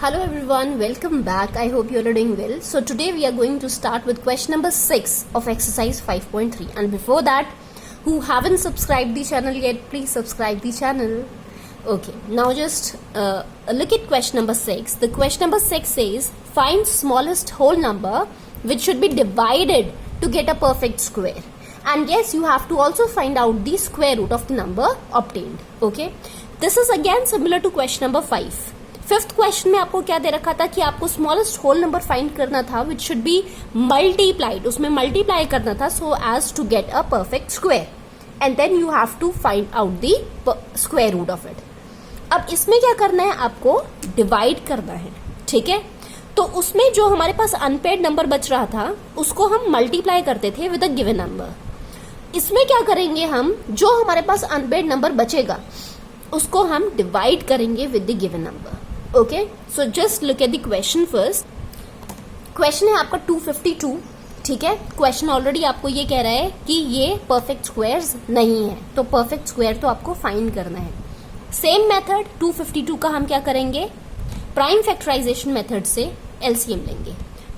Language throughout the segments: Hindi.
Hello everyone, welcome back. I hope you are doing well. So today we are going to start with question number 6 of exercise 5.3. And before that, who haven't subscribed the channel yet, please subscribe the channel. Okay, now just look at question number 6. The question number 6 says, find smallest whole number which should be divided to get a perfect square. And yes, you have to also find out the square root of the number obtained. Okay, this is again similar to question number 5. Fifth question में आपको क्या दे रखा था कि आपको स्मॉलेस्ट होल नंबर फाइंड करना था विच शुड बी मल्टीप्लाइड, उसमें मल्टीप्लाई करना था so as to get a perfect square and then you have to find out the square root of it. अब इसमें क्या करना है, आपको डिवाइड करना है. ठीक है, तो उसमें जो हमारे पास अनपेड नंबर बच रहा था उसको हम मल्टीप्लाई करते थे विद अ गिवन नंबर. इसमें क्या करेंगे, हम जो हमारे पास अनपेड नंबर बचेगा उसको हम डिवाइड करेंगे with the given number. Okay, so just look at the question first. Question है आपका 252. ठीक है, क्वेश्चन ऑलरेडी आपको ये कह रहा है कि ये परफेक्ट स्क्वायर्स नहीं है, तो परफेक्ट स्क्वायर तो आपको फाइंड करना है. सेम मेथड 252 का हम क्या करेंगे, प्राइम फैक्टराइजेशन मेथड से एलसीएम लेंगे.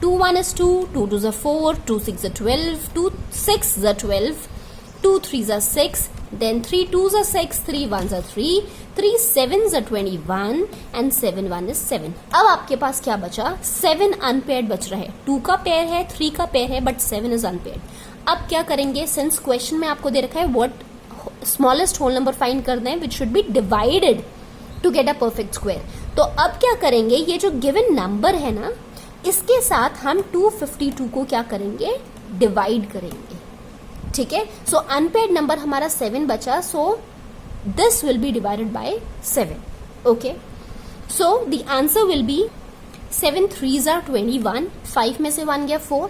2 1 is 2, 2 2 is 4, 2 6 is 12, 2 6 is 12, 2 3 is 6, then 3 2s are 6, 3 1s are 3, 3 7s are 21 and 7 1 is 7. अब आपके पास क्या बचा, 7 अनपेयर्ड बच रहा है. 2 का पेयर है, 3 का पेयर है, बट 7 इज अनपेयर्ड. अब क्या करेंगे, सिंस क्वेश्चन में आपको दे रखा है what smallest whole number find करना है which should be divided to get a perfect square. तो अब क्या करेंगे, ये जो गिवन नंबर है ना, इसके साथ हम 252 को क्या करेंगे, डिवाइड करेंगे. ठीक है, सो अनपेड नंबर हमारा 7 बचा, so this will be divided bye 7. Okay, so the answer will be 7 3s are 21, 5 में से 1 गया 4,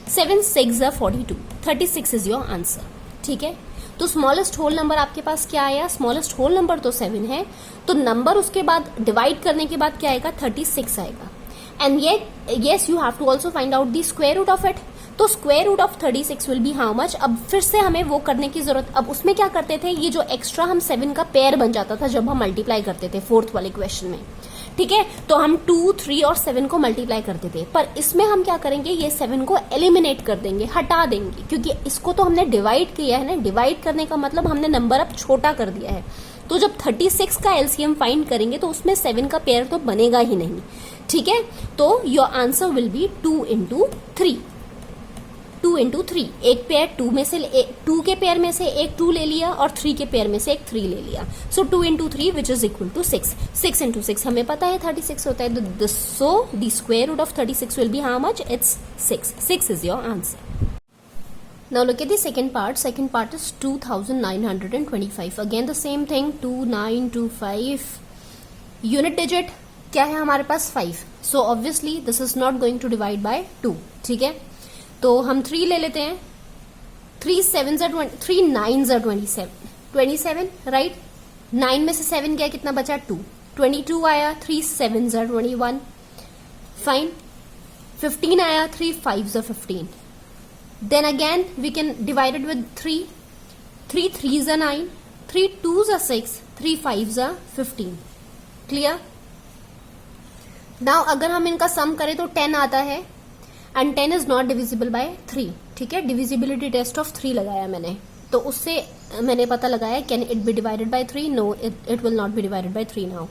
7 6s are 42, 36 is your answer. ठीक है, तो स्मॉलेस्ट होल नंबर आपके पास क्या आया, स्मॉलेस्ट होल नंबर तो 7 है, तो नंबर उसके बाद डिवाइड करने के बाद क्या आएगा, 36 आएगा. And yes you have to also find out the square root of it. तो square root of 36 will be how much. अब फिर से हमें वो करने की जरूरत, अब उसमें क्या करते थे, ये जो एक्स्ट्रा हम 7 का पेयर बन जाता था जब हम मल्टीप्लाई करते थे फोर्थ वाले क्वेश्चन में. ठीक है, तो हम 2 3 और 7 को मल्टीप्लाई करते थे, पर इसमें हम क्या करेंगे, ये 7 को एलिमिनेट कर देंगे, हटा देंगे, क्योंकि इसको तो हमने डिवाइड किया है ना. डिवाइड करने का मतलब हमने नंबर अब छोटा कर दिया है. तो जब 36 का एलसीएम फाइंड करेंगे तो उसमें 7 का पेयर तो बनेगा ही नहीं. ठीक है, तो your answer will be 2 into 3. 2 into 3, एक पेयर 2 में से 2 के पेयर में से एक 2 ले लिया और 3 के पेयर में से एक 3 ले लिया. So 2 into 3 which is equal to 6. 6 into 6 हमें पता है 36 होता है. So the square root of 36 will be how much, it's 6. 6 is your answer. Now look at the second part. Second part is 2925. Again the same thing, 2925. Unit digit क्या है हमारे पास, 5. So obviously this is not going to divide by 2. ठीक है, तो हम 3 ले लेते हैं. 3 7s are 20, 3 9s are 27, right. 9 में से 7 गया, कितना बचा, 2. 22 आया, 3 7s are 21, फाइन. 15 आया, 3 5s are 15. Then again we can divide it with 3. 3 3s are 9, 3 2s are 6, 3 5s are 15. Clear. Now अगर हम इनका सम करें तो 10 आता है and 10 is not divisible by 3. ठीक है, डिविजिबिलिटी टेस्ट ऑफ 3 लगाया मैंने, तो उससे मैंने पता लगाया can it be divided by 3. No, it will not be divided by 3 now.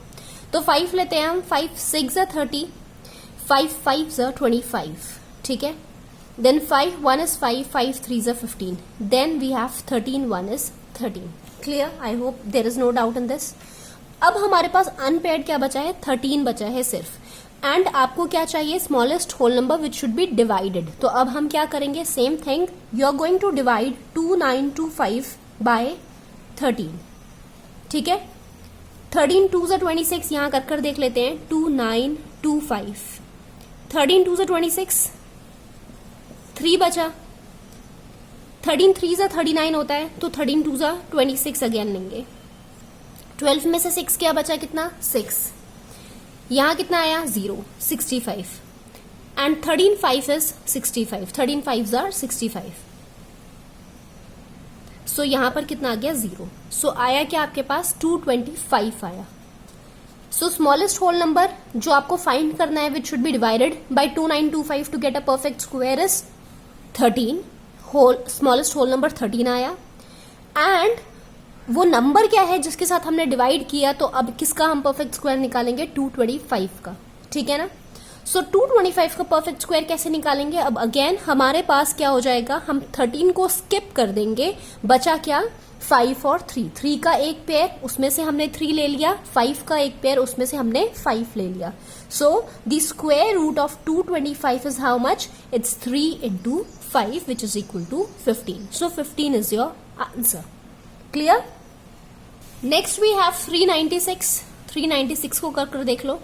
तो 5 लेते हैं हम. 5 6 are 30, 5 5s are 25. ठीक है, then 5 1 is 5, 5 3s are 15, then we have 13 1 is 13. clear, I hope there is no doubt in this. अब हमारे पास अनपेयर्ड क्या बचा है, 13 बचा है सिर्फ. एंड आपको क्या चाहिए, smallest whole number which should be divided. तो अब हम क्या करेंगे, same thing, you are going to divide 2925 by 13. ठीक है, 13 2s are 26, यहां कर देख लेते हैं. 2925, 13 2s are 26, 3 बचा. 13 3s are 39 होता है, तो 13 2s are 26 अगेन लेंगे. 12 में से 6 क्या बचा, कितना, 6. यहां कितना आया, 0, 65. And 13 5 is 65, 13 5s are 65. सो यहां पर कितना आ गया, 0. सो आया क्या आपके पास, 225 आया. सो स्मॉलेस्ट होल नंबर जो आपको फाइंड करना है which should be divided by 2925 to get a perfect square is 13. Smallest whole number 13 आया. एंड वो नंबर क्या है जिसके साथ हमने डिवाइड किया, तो अब किसका हम परफेक्ट स्क्वायर निकालेंगे, 225 का. ठीक है ना. सो 225 का परफेक्ट स्क्वायर कैसे निकालेंगे. अब अगेन हमारे पास क्या हो जाएगा, हम 13 को स्किप कर देंगे, बचा क्या 5 और 3. 3 का एक पेयर, उसमें से हमने 3 ले लिया. 5 का एक पेयर, उसमें से हमने 5 ले लिया. So the square root of 225 is how much, it's 3 into 5 which is equal to 15. So 15 is your answer. Clear? Next we have 396. 396 को कर कर देख लो.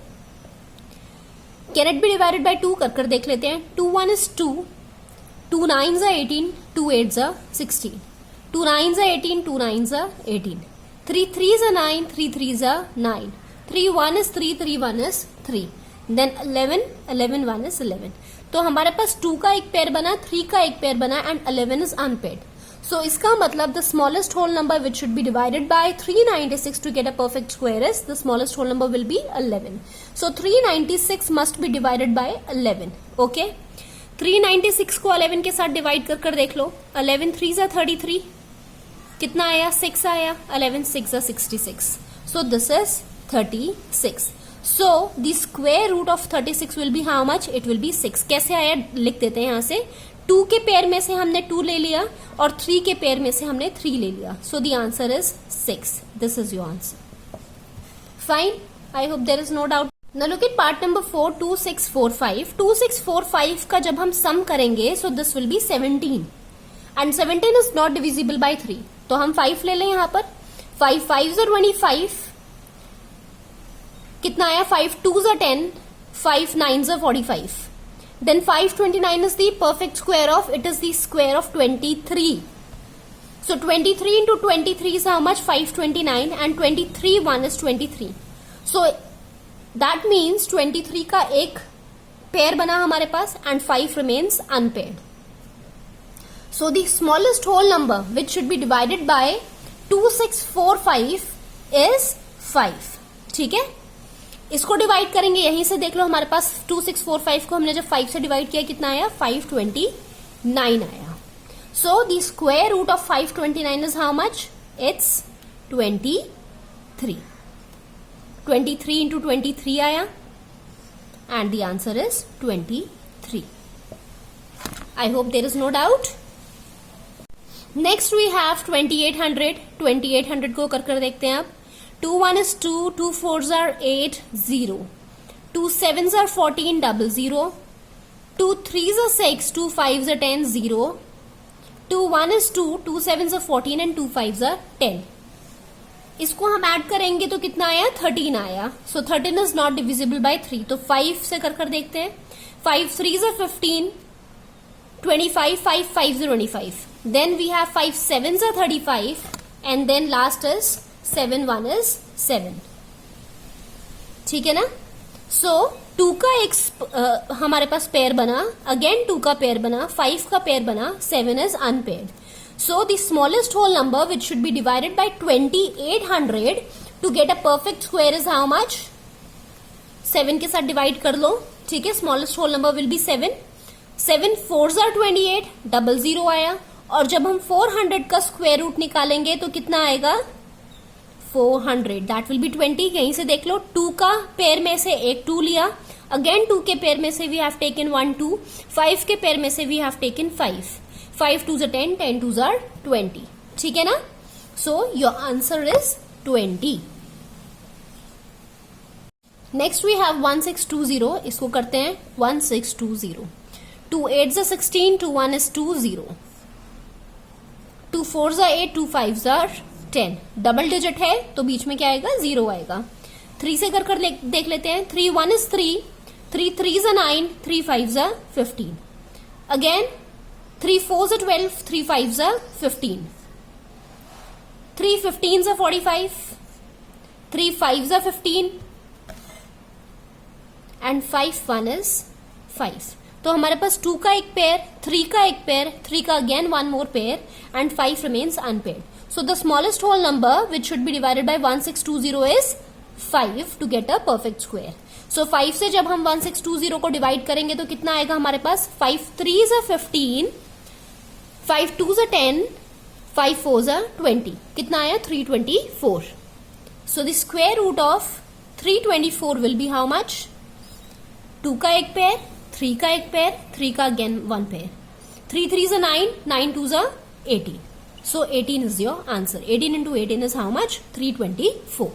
Can it be divided by 2? कर कर देख लेते हैं. 2 1 is 2. 2 9s are 18. 2 8s are 16. 2 9s are 18. 2 9s are 18. 3 3s are 9. 3 3s are 9. 3 1 is 3. 3 1 is 3. Then 11. 11 1 is 11. तो हमारे पास 2 का एक पेयर बना, 3 का एक पेयर बना एंड 11 इज अनपेड. सो इसका मतलब the smallest whole number which should be divided by 396 to get a perfect square is the smallest whole number will be 11. So 396 must be divided by 11. Okay, 396 को 11 के साथ डिवाइड कर कर देख लो. 11 3s are 33. कितना आया, 6 आया. 11 6 are 66. So this is 36. So the square root of 36 will be how much? It will be 6. कैसे आया लिख देते हैं यहां से. 2 के पेयर में से हमने 2 ले लिया और 3 के पेयर में से हमने 3 ले लिया. So the answer is 6. This is your answer. Fine. I hope there is no doubt. Now look at part number 4, 2645. 2645 का जब हम sum करेंगे, so this will be 17. And 17 is not divisible by 3. तो हम 5 ले लें यहाँ पर. 5 5s are 25. कितना आया, 5 2s are 10. 5 9s are 45. Then 529 is the perfect square of, it is the square of 23. So 23 into 23 is how much, 529, and 23 1 is 23. So that means 23 का एक पेयर बना हमारे पास and 5 remains unpaired. So the smallest whole number which should be divided by 2645 is 5. ठीक है, इसको डिवाइड करेंगे, यहीं से देख लो हमारे पास 2645 को हमने जब 5 से डिवाइड किया कितना आया, 529 आया. So the square root of 529 is how much, it's 23. 23 into 23 आया and the answer is 23. I hope there is no doubt. Next we have 2800. 2800 को कर देखते हैं अब. 2 1 is 2, 2 4s are 8, 0. 2 7s are 14, 00. 2 3s are 6, 2 5s are 10, 0. 2 1 is 2, 2 7s are 14 and 2 5s are 10. इसको हम ऐड करेंगे तो कितना आया, 13 आया. सो 13 is not divisible by 3. तो 5 से कर देखते हैं. 5 3s are 15, 25, 5 5s are 25. Then we have 5 7s are 35 and then last is 7 1 is 7. ठीक है ना. सो 2 का एक हमारे पास पेयर बना, अगेन 2 का पेयर बना, 5 का पेयर बना, 7 is unpaired. So the smallest whole number which should be divided by 2800 to get a perfect square is how much? 7 के साथ डिवाइड कर लो. ठीक है, smallest whole number will be 7. 7 4s are 28, 00 आया. और जब हम 400 का स्क्वायर रूट निकालेंगे तो कितना आएगा, 400. That will be 20. यहीं से देख लो, 2 का पेयर में से एक 2 लिया, अगेन 2 के पेयर में से वी हैव टेकन 1 2. 5 के पेयर में से we have taken 5. 5 2s are 10, 10 2s are 20. ठीक है ना. So your answer is 20. Next we have 1620. इसको करते हैं 1620. 2 8s are 16, 2 1 is 2 0. 2 4s are 8, 2 5s are 10. Double digit है तो बीच में क्या आएगा, 0 आएगा. 3 से कर देख लेते हैं. 3 1 is 3, 3 3s are 9, 3 5s are 15. Again 3 4s are 12, 3 5s are 15. 3 15s are 45, 3 5s are 15 and 5 1 is 5. तो हमारे पास 2 का एक पेयर, 3 का एक पेयर, 3 का again 1 more pair and 5 remains unpaired. So the smallest whole number which should be divided by 1620 is 5 to get a perfect square. So 5 से जब हम 1620 को डिवाइड करेंगे तो कितना आएगा हमारे पास? 5 3s are 15, 5 2s are 10, 5 4s are 20. कितना आया? 324. So the square root of 324 will be how much? 2 का एक पेयर, 3 का एक पेयर, 3 का again one pair. 3 3s are 9, 9 2s are 18. So 18 is your answer. 18 into 18 is how much? 324.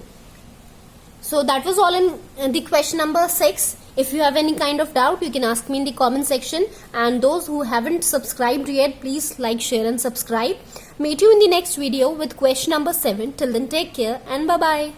So that was all in the question number 6. If you have any kind of doubt, you can ask me in the comment section. And those who haven't subscribed yet, please like, share and subscribe. Meet you in the next video with question number 7. Till then, take care and bye-bye.